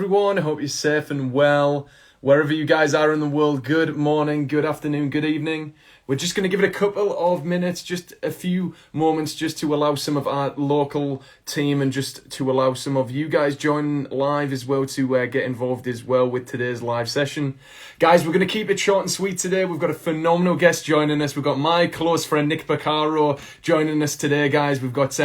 everyone. I hope you're safe and well. Wherever you guys are in the world, good morning, good afternoon, good evening. We're just going to give it a couple of minutes, just a few moments, just to allow some of our local team and just to allow some of you guys join live as well to get involved as well with today's live session. Guys, we're going to keep it short and sweet today. We've got a phenomenal guest joining us. We've got my close friend Nick Porcaro joining us today, guys. We've got,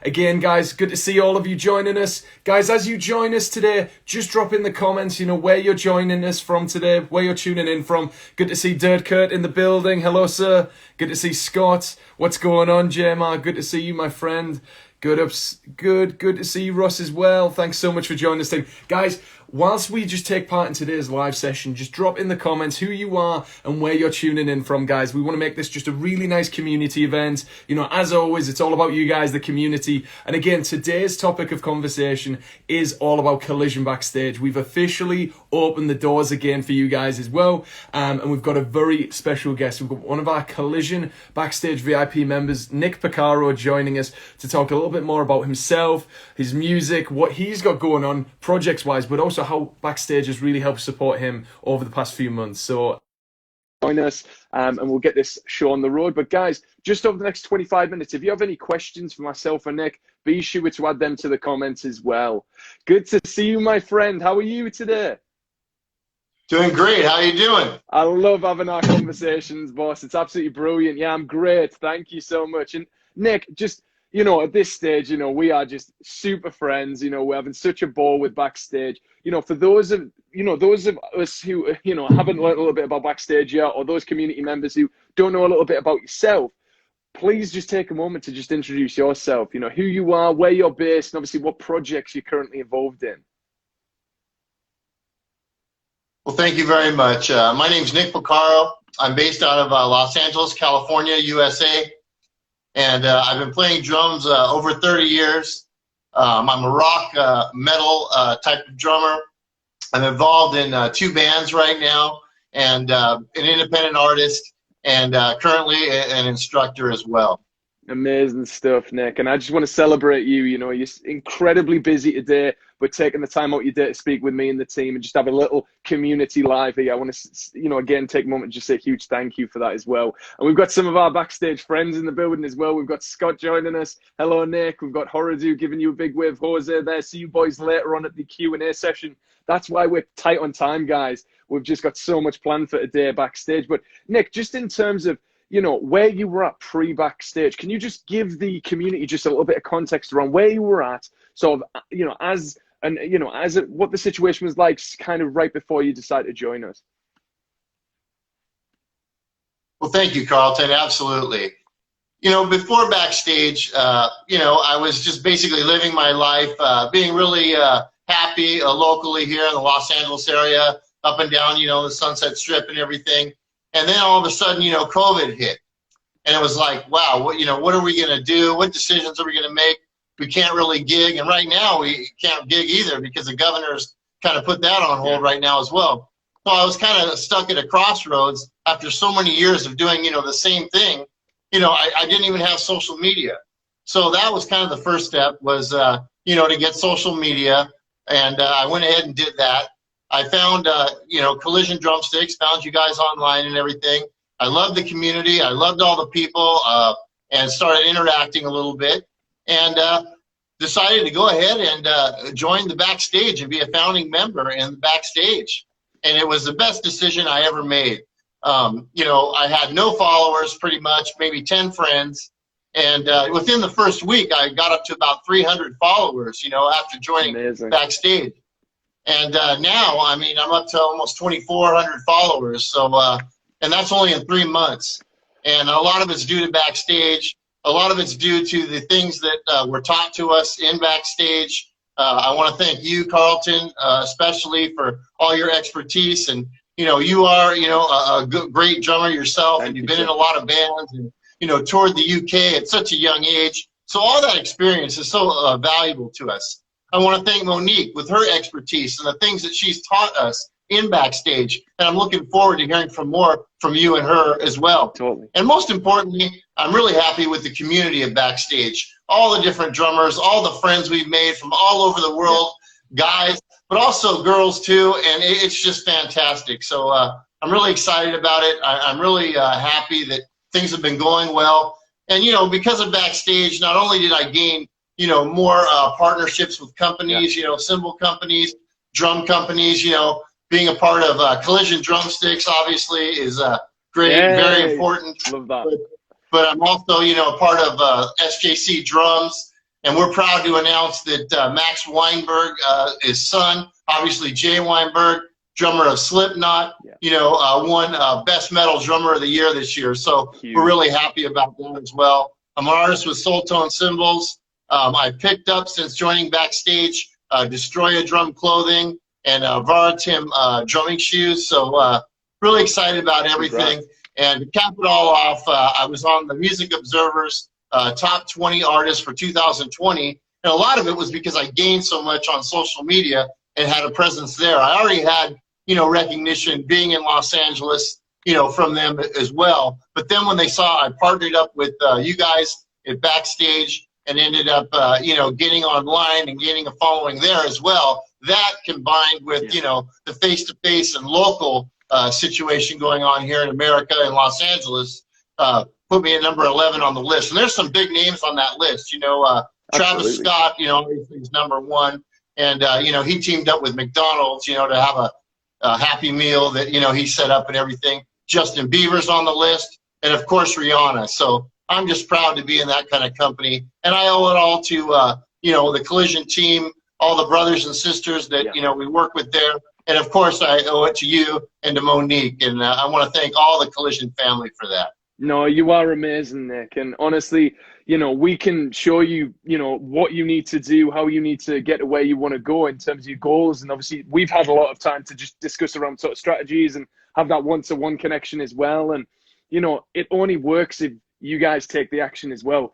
again, guys, good to see all of you joining us. Guys, as you join us today, just drop in the comments, where you're joining us from today, where you're tuning in from. Good to see Dirt Kurt in the building. Hello, sir. Good to see Scott. What's going on, JMR? Good to see you, my friend. Good to see you, Russ, as well. Thanks so much for joining us, team. Guys, whilst we just take part in today's live session, just drop in the comments who you are and where you're tuning in from, guys. We want to make this just a really nice community event. As always, it's all about you guys, the community. And again, today's topic of conversation is all about Collision Backstage. We've officially opened the doors again for you guys as well. And we've got a very special guest. We've got one of our Collision Backstage VIP members, Nick Porcaro, joining us to talk a little bit more about himself, his music, what he's got going on projects-wise, but also how Backstage has really helped support him over the past few months. So join us and we'll get this show on the road. But guys, just over the next 25 minutes, if you have any questions for myself or Nick, be sure to add them to the comments as well. Good to see you, my friend. How are you today? Doing great. How are you doing? I love having our conversations, boss. It's absolutely brilliant. Yeah, I'm great. Thank you so much. And Nick, just at this stage, we are just super friends. We're having such a ball with Backstage. For those of us who, haven't learned a little bit about Backstage yet, or those community members who don't know a little bit about yourself, please just take a moment to just introduce yourself, who you are, where you're based, and obviously what projects you're currently involved in. Well, thank you very much. My name's Nick Porcaro. I'm based out of Los Angeles, California, USA. And I've been playing drums over 30 years. I'm a rock metal type of drummer. I'm involved in 2 bands right now, and an independent artist, and currently an instructor as well. Amazing stuff, Nick. And I just want to celebrate you. You're incredibly busy today, but taking the time out your day to speak with me and the team and just have a little community live here. I want to, again, take a moment and just say a huge thank you for that as well. And we've got some of our Backstage friends in the building as well. We've got Scott joining us. Hello, Nick. We've got Horadu giving you a big wave. Jose there. See you boys later on at the Q&A session. That's why we're tight on time, guys. We've just got so much planned for today Backstage. But Nick, just in terms of, where you were at pre-Backstage, can you just give the community just a little bit of context around where you were at, sort of, what the situation was like kind of right before you decided to join us? Well, thank you, Carlton. Absolutely. Before Backstage, I was just basically living my life, being really happy locally here in the Los Angeles area, up and down, the Sunset Strip and everything. And then all of a sudden, COVID hit. And it was like, wow, what are we going to do? What decisions are we going to make? We can't really gig. And right now we can't gig either because the governor's kind of put that on hold right now as well. So I was kind of stuck at a crossroads after so many years of doing, the same thing. I didn't even have social media. So that was kind of the first step was, to get social media. And I went ahead and did that. I found, Collision Drumsticks, found you guys online and everything. I loved the community. I loved all the people and started interacting a little bit and decided to go ahead and join the Backstage and be a founding member in the Backstage. And it was the best decision I ever made. I had no followers pretty much, maybe 10 friends. And within the first week, I got up to about 300 followers, after joining Amazing. Backstage. And now, I'm up to almost 2,400 followers. So, and that's only in 3 months. And a lot of it's due to Backstage. A lot of it's due to the things that were taught to us in Backstage. I want to thank you, Carlton, especially for all your expertise. And, you are, a great drummer yourself. And you've been in a lot of bands and, toured the UK at such a young age. So all that experience is so valuable to us. I want to thank Monique with her expertise and the things that she's taught us in Backstage. And I'm looking forward to hearing more from you and her as well. Totally. And most importantly, I'm really happy with the community of Backstage. All the different drummers, all the friends we've made from all over the world, guys, but also girls too, and it's just fantastic. So I'm really excited about it. I'm really happy that things have been going well. And, you know, because of Backstage, not only did I gain, you know, more partnerships with companies, you know, cymbal companies, drum companies, you know, being a part of Collision Drumsticks obviously is great, very important. Love that. But I'm also, you know, a part of SJC Drums, and we're proud to announce that Max Weinberg, his son, obviously Jay Weinberg, drummer of Slipknot, you know, won Best Metal Drummer of the Year this year. So we're really happy about that as well. I'm an artist with Soul Tone Cymbals. I picked up, since joining Backstage, Destroy a Drum clothing and Varatim drumming shoes. So really excited about everything. And to cap it all off, I was on the Music Observer's top 20 artists for 2020. And a lot of it was because I gained so much on social media and had a presence there. I already had, you know, recognition being in Los Angeles, you know, from them as well. But then when they saw I partnered up with you guys at Backstage and ended up, you know, getting online and gaining a following there as well, that combined with, you know, the face-to-face and local situation going on here in America and Los Angeles, put me at number 11 on the list. And there's some big names on that list. You know, Travis Scott, you know, he's number one. And, you know, he teamed up with McDonald's, you know, to have a Happy Meal that, you know, he set up and everything. Justin Bieber's on the list. And, of course, Rihanna. So I'm just proud to be in that kind of company. And I owe it all to, you know, the Collision team, all the brothers and sisters that, you know, we work with there. And, of course, I owe it to you and to Monique. And I want to thank all the Collision family for that. No, you are amazing, Nick. And honestly, you know, we can show you, you know, what you need to do, how you need to get to where you want to go in terms of your goals. And obviously, we've had a lot of time to just discuss around sort of strategies and have that one-to-one connection as well. And, you know, it only works if you guys take the action as well.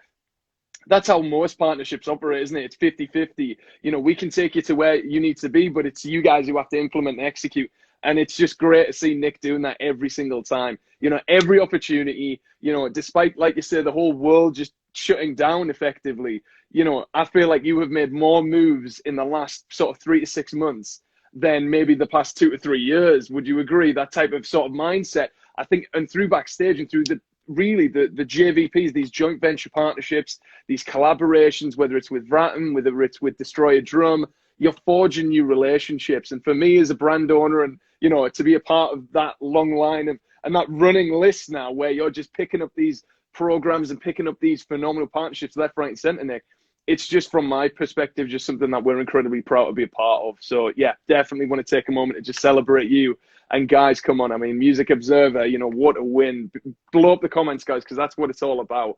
That's how most partnerships operate, isn't it? It's 50-50. You know, we can take you to where you need to be, but it's you guys who have to implement and execute. And it's just great to see Nick doing that every single time. You know, every opportunity, you know, despite, like you said, the whole world just shutting down effectively, you know, I feel like you have made more moves in the last sort of 3 to 6 months than maybe the past 2 to 3 years. Would you agree? That type of sort of mindset, I think, and through Backstage and through the JVPs, these joint venture partnerships, these collaborations, whether it's with Vratin, whether it's with Destroy a Drum, you're forging new relationships. And for me as a brand owner, and, you know, to be a part of that long line of, and that running list now where you're just picking up these programs and picking up these phenomenal partnerships left, right, and center, Nick, it's just, from my perspective, just something that we're incredibly proud to be a part of. So yeah, definitely want to take a moment to just celebrate you. And guys, come on, I mean, Music Observer, you know, what a win. Blow up the comments, guys, because that's what it's all about.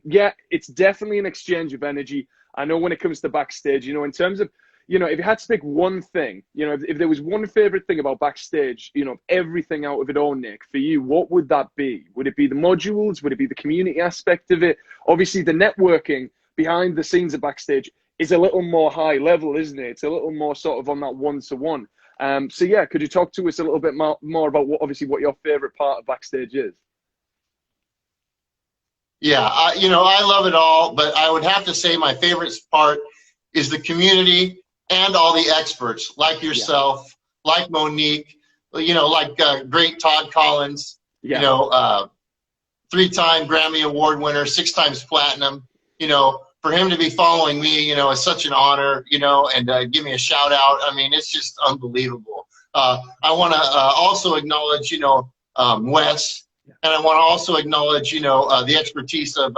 Yeah, it's definitely an exchange of energy. I know when it comes to Backstage, you know, in terms of, you know, if you had to pick one thing, you know, if there was one favorite thing about Backstage, you know, everything out of it all, Nick, for you, what would that be? Would it be the modules? Would it be the community aspect of it? Obviously, the networking behind the scenes of Backstage is a little more high level, isn't it? It's a little more sort of on that one-to-one. So yeah, could you talk to us a little bit more about what your favorite part of Backstage is? Yeah, you know, I love it all, but I would have to say my favorite part is the community and all the experts like yourself, like Monique, you know, like great Todd Collins, you know, 3-time Grammy Award winner, 6 times platinum, you know, for him to be following me, you know, is such an honor, you know, and give me a shout out. I mean, it's just unbelievable. I want to also acknowledge, you know, Wes, and I want to also acknowledge, you know, the expertise of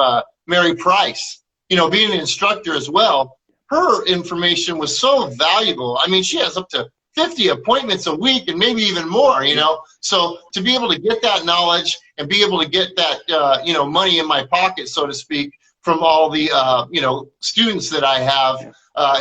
Mary Price, you know, being an instructor as well. Her information was so valuable. I mean, she has up to 50 appointments a week and maybe even more, you know. So to be able to get that knowledge and be able to get that, you know, money in my pocket, so to speak, from all the, you know, students that I have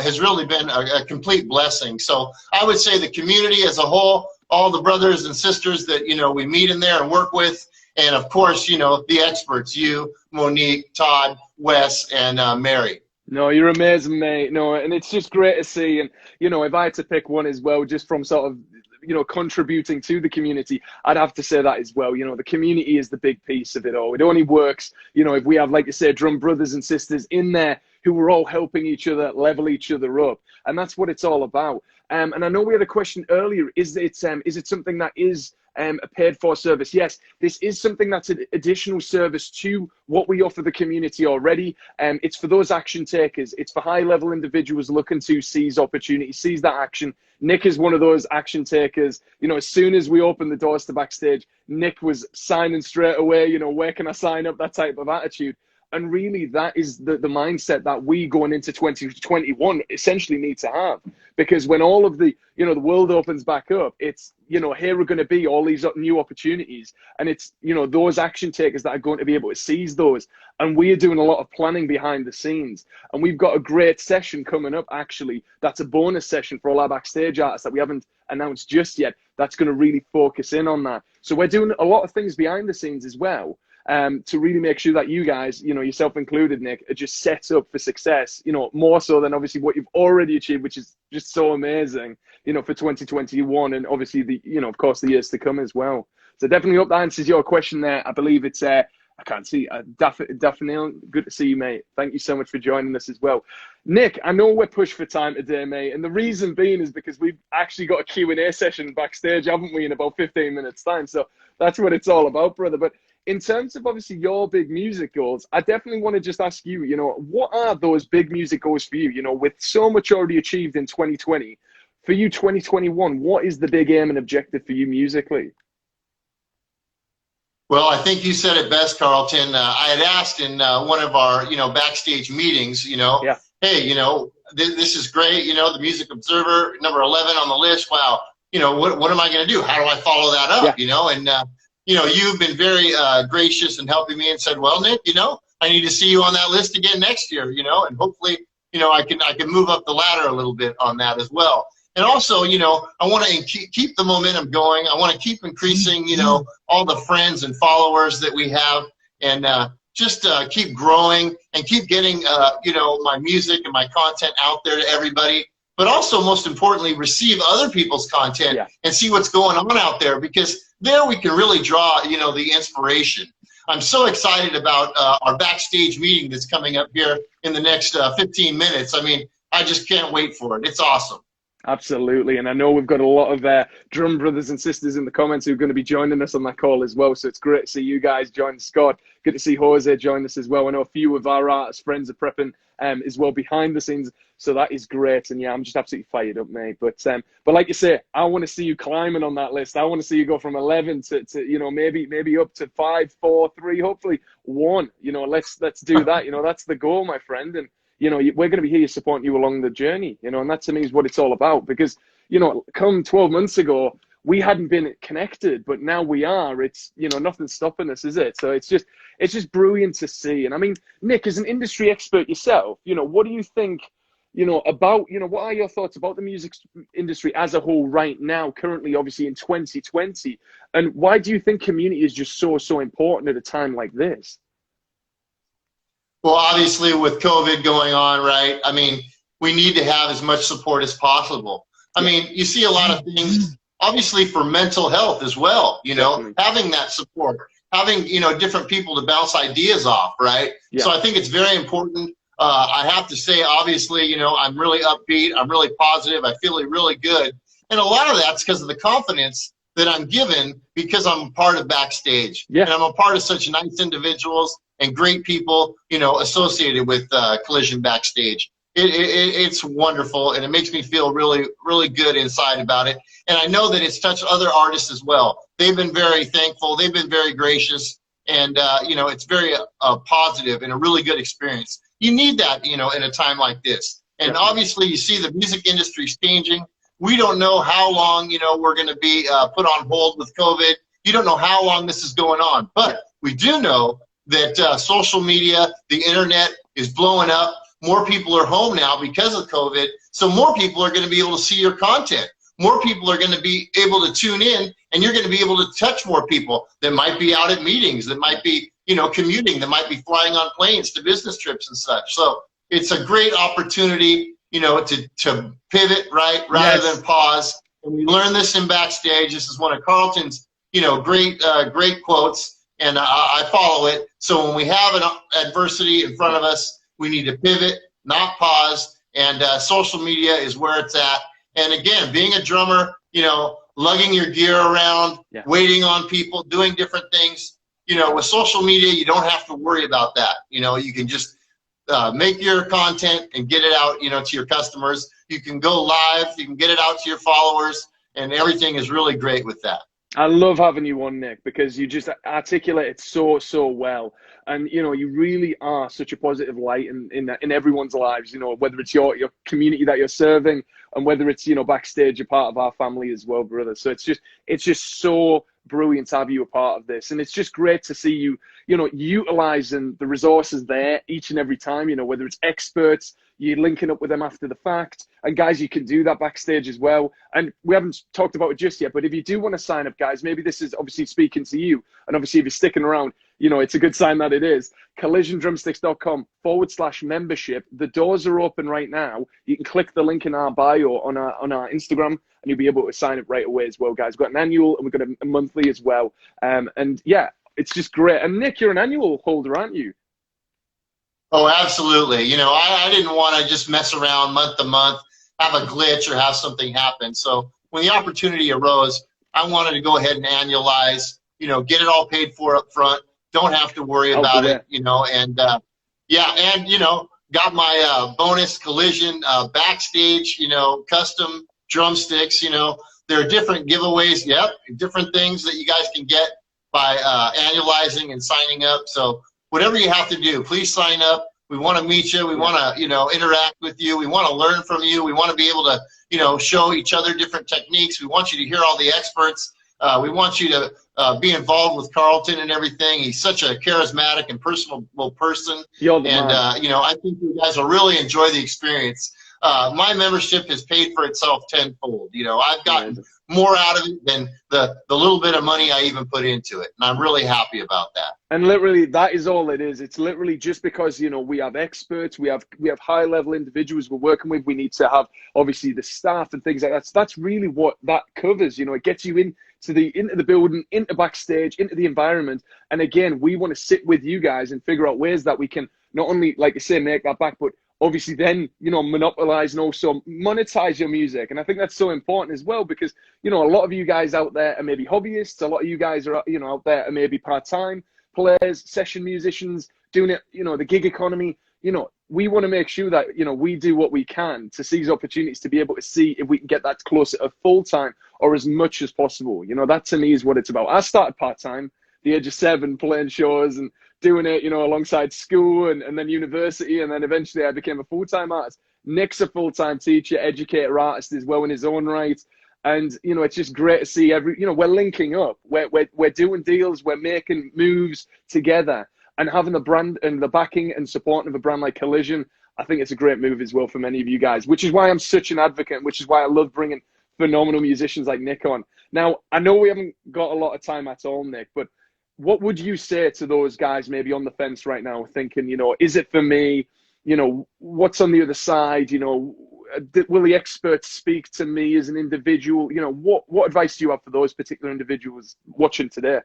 has really been a complete blessing. So I would say the community as a whole, all the brothers and sisters that, you know, we meet in there and work with, and of course, you know, the experts, you, Monique, Todd, Wes, and Mary. No, you're amazing, mate. No, and it's just great to see. And, you know, if I had to pick one as well, just from sort of, you know, contributing to the community, I'd have to say that as well. You know, the community is the big piece of it all. It only works, you know, if we have, like you say, drum brothers and sisters in there who are all helping each other, level each other up. And that's what it's all about. And I know we had a question earlier. Is it something that is a paid for service? Yes, this is something that's an additional service to what we offer the community already. It's for those action takers. It's for high level individuals looking to seize opportunity, seize that action. Nick is one of those action takers. You know, as soon as we opened the doors to Backstage, Nick was signing straight away, you know, where can I sign up, that type of attitude. And really, that is the mindset that we going into 2021 essentially need to have. Because when all of the, you know, the world opens back up, it's, you know, here are going to be all these new opportunities. And it's, you know, those action takers that are going to be able to seize those. And we are doing a lot of planning behind the scenes. And we've got a great session coming up, actually. That's a bonus session for all our Backstage artists that we haven't announced just yet. That's going to really focus in on that. So we're doing a lot of things behind the scenes as well. To really make sure that you guys, you know, yourself included, Nick, are just set up for success, you know, more so than obviously what you've already achieved, which is just so amazing, you know, for 2021 and obviously the, you know, of course, the years to come as well. So definitely hope that answers your question there. I believe it's, I can't see, Daphne, good to see you, mate. Thank you so much for joining us as well. Nick, I know we're pushed for time today, mate, and the reason being is because we've actually got a Q&A session backstage, haven't we, in about 15 minutes time. So that's what it's all about, brother. But in terms of obviously your big music goals, I definitely want to just ask you, you know, what are those big music goals for you? You know, with so much already achieved in 2020, for you 2021, what is the big aim and objective for you musically? Well, I think you said it best, Carlton. I had asked in one of our, you know, backstage meetings, you know, yeah. Hey, you know, this is great. You know, the Music Observer, number 11 on the list. Wow. You know, what am I going to do? How do I follow that up? Yeah. You know, and, you know, you've been very gracious in helping me and said, well, Nick, you know, I need to see you on that list again next year, you know, and hopefully, you know, I can move up the ladder a little bit on that as well. And also, you know, I want to keep the momentum going. I want to keep increasing, you know, all the friends and followers that we have, and just keep growing and keep getting, you know, my music and my content out there to everybody. But also, most importantly, receive other people's content and see what's going on out there, because there we can really draw, you know, the inspiration. I'm so excited about our backstage meeting that's coming up here in the next 15 minutes. I mean, I just can't wait for it. It's awesome. Absolutely. And I know we've got a lot of drum brothers and sisters in the comments who are going to be joining us on that call as well. So it's great to see you guys join. Scott, good to see Jose join us as well. I know a few of our artist friends are prepping as well behind the scenes. So that is great. And yeah, I'm just absolutely fired up, mate. But like you say, I want to see you climbing on that list. I want to see you go from 11 to you know, maybe up to 5, 4, 3, hopefully 1. You know, let's do that. You know, that's the goal, my friend. And you know, we're going to be here supporting you along the journey, you know, and that to me is what it's all about. Because, you know, come 12 months ago, we hadn't been connected, but now we are. It's, you know, nothing's stopping us, is it? So it's just brilliant to see. And I mean, Nick, as an industry expert yourself, you know, what do you think, you know, about, you know, what are your thoughts about the music industry as a whole right now, currently, obviously in 2020? And why do you think community is just so important at a time like this? Well, obviously with COVID going on, right? I mean, we need to have as much support as possible. I mean, you see a lot of things, obviously for mental health as well, you know, having that support, having, you know, different people to bounce ideas off, right? Yeah. So I think it's very important. I have to say, obviously, you know, I'm really upbeat. I'm really positive. I feel really good. And a lot of that's because of the confidence that I'm given because I'm part of Backstage. Yeah. And I'm a part of such nice individuals and great people, you know, associated with Collision Backstage. It's wonderful, and it makes me feel really good inside about it. And I know that it's touched other artists as well. They've been very thankful. They've been very gracious, and you know, it's very positive and a really good experience. You need that, you know, in a time like this. And obviously, you see the music industry's changing. We don't know how long, you know, we're going to be put on hold with COVID. You don't know how long this is going on, but we do know that social media, the internet is blowing up. More people are home now because of COVID, so more people are going to be able to see your content. More people are going to be able to tune in, and you're going to be able to touch more people that might be out at meetings, that might be, you know, commuting, that might be flying on planes to business trips and such. So it's a great opportunity, you know, to pivot, right, rather than pause. And we learned this in Backstage. This is one of Carlton's, you know, great quotes. And I follow it. So when we have an adversity in front of us, we need to pivot, not pause. And social media is where it's at. And again, being a drummer, you know, lugging your gear around, waiting on people, doing different things, you know, with social media, you don't have to worry about that. You know, you can just make your content and get it out, you know, to your customers. You can go live, you can get it out to your followers, and everything is really great with that. I love having you on, Nick, because you just articulate it so well. And, you know, you really are such a positive light in everyone's lives, you know, whether it's your community that you're serving and whether it's, you know, Backstage, you're part of our family as well, brother. So it's just so brilliant to have you a part of this. And it's just great to see you, you know, utilizing the resources there each and every time, you know, whether it's experts, you're linking up with them after the fact. And guys, you can do that backstage as well. And we haven't talked about it just yet, but if you do want to sign up, guys, maybe this is obviously speaking to you. And obviously if you're sticking around, you know, it's a good sign that it is. CollisionDrumsticks.com/membership. The doors are open right now. You can click the link in our bio on our Instagram, and you'll be able to sign up right away as well, guys. We've got an annual and we've got a monthly as well. And yeah, it's just great. And Nick, you're an annual holder, aren't you? Oh, absolutely. You know, I didn't want to just mess around month to month, have a glitch or have something happen. So when the opportunity arose, I wanted to go ahead and annualize, you know, get it all paid for up front. Don't have to worry about it, you know, and yeah, and, you know, got my bonus Collision Backstage, you know, custom drumsticks, you know. There are different giveaways, different things that you guys can get by annualizing and signing up. So whatever you have to do, please sign up. We want to meet you. We want to, you know, interact with you. We want to learn from you. We want to be able to, you know, show each other different techniques. We want you to hear all the experts. We want you to be involved with Carlton and everything. He's such a charismatic and personable person. And, you know, I think you guys will really enjoy the experience. My membership has paid for itself tenfold. You know, I've gotten more out of it than the little bit of money I even put into it. And I'm really happy about that. And literally, that is all it is. It's literally just because, you know, we have experts, we have high-level individuals we're working with. We need to have, obviously, the staff and things like that. So that's really what that covers. You know, it gets you into the building, into backstage, into the environment. And again, we want to sit with you guys and figure out ways that we can not only, like you say, make that back, but obviously then, you know, monopolize and also monetize your music. And I think that's so important as well, because, you know, a lot of you guys out there are maybe hobbyists. A lot of you guys are, you know, out there are maybe part-time players, session musicians, doing it, you know, the gig economy. You know, we want to make sure that, you know, we do what we can to seize opportunities to be able to see if we can get that closer to full-time or as much as possible. You know, that to me is what it's about. I started part-time, the age of 7, playing shows and doing it, you know, alongside school and then university. And then eventually I became a full-time artist. Nick's a full-time teacher, educator, artist as well in his own right. And, you know, it's just great to see you know, we're linking up. We're doing deals. We're making moves together. And having the brand and the backing and support of a brand like Collision, I think it's a great move as well for many of you guys, which is why I'm such an advocate, which is why I love bringing phenomenal musicians like Nick on. Now, I know we haven't got a lot of time at all, Nick, but what would you say to those guys maybe on the fence right now thinking, you know, is it for me? You know, what's on the other side? You know, will the experts speak to me as an individual? You know, what advice do you have for those particular individuals watching today?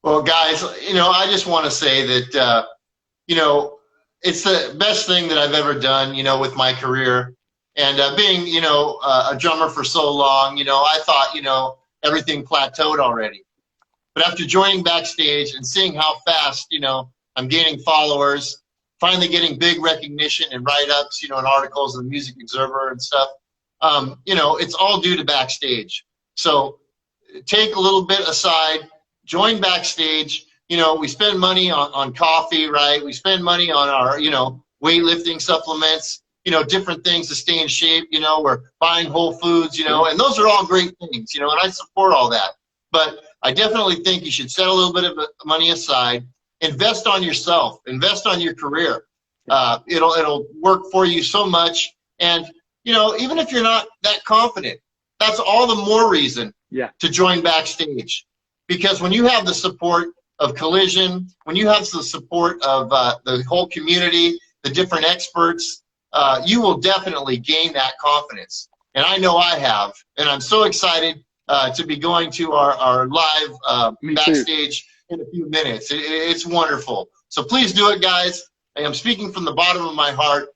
Well, guys, you know, I just want to say that, you know, it's the best thing that I've ever done, you know, with my career. And being, you know, a drummer for so long, you know, I thought, you know, everything plateaued already. But after joining Backstage and seeing how fast, you know, I'm gaining followers, finally getting big recognition and write-ups, you know, in articles in the Music Observer and stuff, you know, it's all due to Backstage. So take a little bit aside, join Backstage. You know, we spend money on coffee, right? We spend money on our, you know, weightlifting supplements, you know, different things to stay in shape. You know, we're buying Whole Foods, you know, and those are all great things, you know, and I support all that. But I definitely think you should set a little bit of money aside, invest on yourself, invest on your career. It'll work for you so much. And, you know, even if you're not that confident, that's all the more reason to join Backstage. Because when you have the support of Collision, when you have the support of the whole community, the different experts, you will definitely gain that confidence. And I know I have. And I'm so excited to be going to our live Backstage in a few minutes. It's wonderful. So please do it, guys. I am speaking from the bottom of my heart.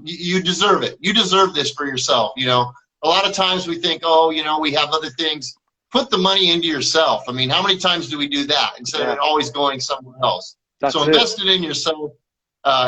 You deserve it. You deserve this for yourself. You know, a lot of times we think, oh, you know, we have other things. Put the money into yourself. I mean, how many times do we do that instead of it always going somewhere else? So invest it in yourself.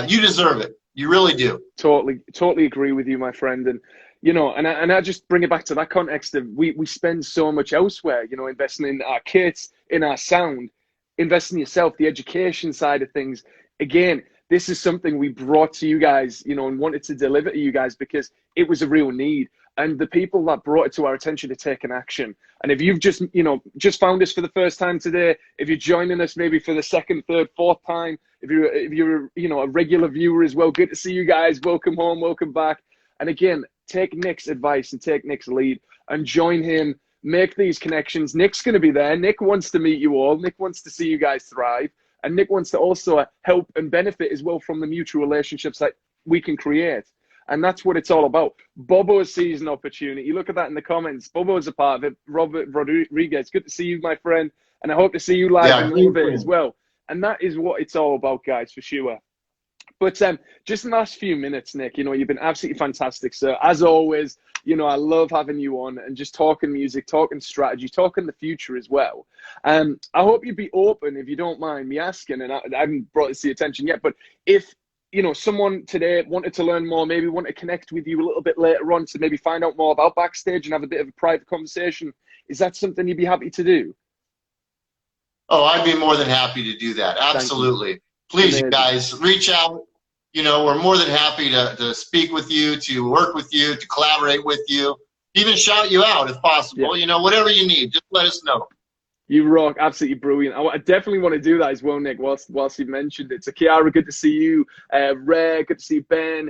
You deserve it. You really do. Totally agree with you, my friend. And you know, and I just bring it back to that context of we spend so much elsewhere, you know, investing in our kits, in our sound, investing in yourself, the education side of things. Again, this is something we brought to you guys, you know, and wanted to deliver to you guys because it was a real need. And the people that brought it to our attention to take an action. And if you've just, you know, just found us for the first time today, if you're joining us maybe for the second, third, fourth time, if you're, you know, a regular viewer as well, good to see you guys. Welcome home, welcome back. And again, take Nick's advice and take Nick's lead and join him. Make these connections. Nick's going to be there. Nick wants to meet you all. Nick wants to see you guys thrive. And Nick wants to also help and benefit as well from the mutual relationships that we can create. And that's what it's all about. Bobo sees an opportunity. Look at that in the comments. Bobo's a part of it. Robert Rodriguez, good to see you, my friend. And I hope to see you live in a little bit as well. And that is what it's all about, guys, for sure. But just in the last few minutes, Nick, you know, you've been absolutely fantastic, sir. As always, you know, I love having you on and just talking music, talking strategy, talking the future as well. I hope you'd be open, if you don't mind me asking, and I haven't brought this to your attention yet, but if, you know, someone today wanted to learn more, maybe want to connect with you a little bit later on to maybe find out more about Backstage and have a bit of a private conversation, is that something you'd be happy to do? Oh, I'd be more than happy to do that. Absolutely. Please, you guys, reach out. You know, we're more than happy to speak with you, to work with you, to collaborate with you, even shout you out if possible. Yeah. You know, whatever you need, just let us know. You rock, absolutely brilliant. I definitely want to do that as well, Nick, whilst you mentioned it. So Kiara, good to see you. Ray, good to see you. Ben.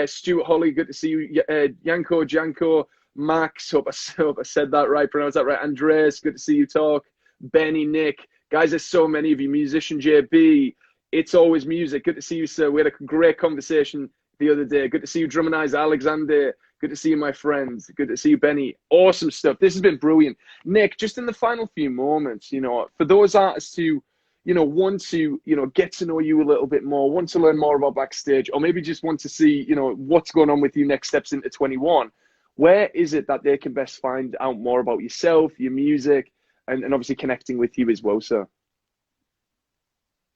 Stuart Holly, good to see you. Yanko, Janko, Max, hope I said that right, pronounced that right. Andres, good to see you talk. Benny, Nick. Guys, there's so many of you. Musician JB, It's Always Music. Good to see you, sir. We had a great conversation the other day. Good to see you, Drummanizer Alexander. Good to see you, my friends. Good to see you, Benny. Awesome stuff. This has been brilliant. Nick, just in the final few moments, you know, for those artists who, you know, want to, you know, get to know you a little bit more, want to learn more about Backstage, or maybe just want to see, you know, what's going on with you next steps into 21, where is it that they can best find out more about yourself, your music, and obviously connecting with you as well, sir?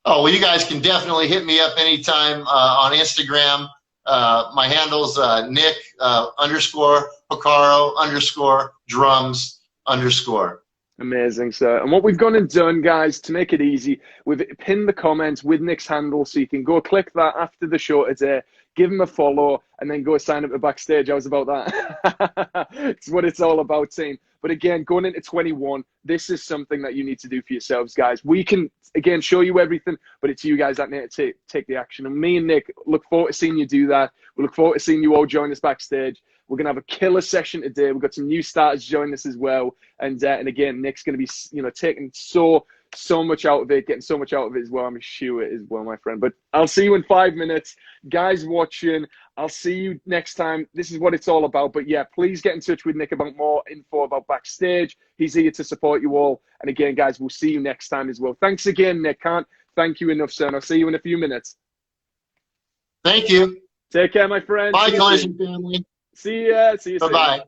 Oh, well, you guys can definitely hit me up anytime on Instagram. My handle's Nick _ Porcaro _ drums _ Amazing, sir. And what we've gone and done, guys, to make it easy, we've pinned the comments with Nick's handle, so you can go click that after the show today, give him a follow, and then go sign up to Backstage. How's about that? It's what it's all about, team. But again, going into 21, this is something that you need to do for yourselves, guys. We can, again, show you everything, but it's you guys that need to take the action. And me and Nick look forward to seeing you do that. We look forward to seeing you all join us Backstage. We're going to have a killer session today. We've got some new starters join us as well. And again, Nick's going to be, you know, taking so much out of it, getting so much out of it as well. I'm sure it as well, my friend. But I'll see you in 5 minutes. Guys watching, I'll see you next time. This is what it's all about. But yeah, please get in touch with Nick about more info about Backstage. He's here to support you all. And again, guys, we'll see you next time as well. Thanks again, Nick. Can't thank you enough, sir. And I'll see you in a few minutes. Thank you. Take care, my friend. Bye, Collision family. See ya. See you soon. Bye-bye.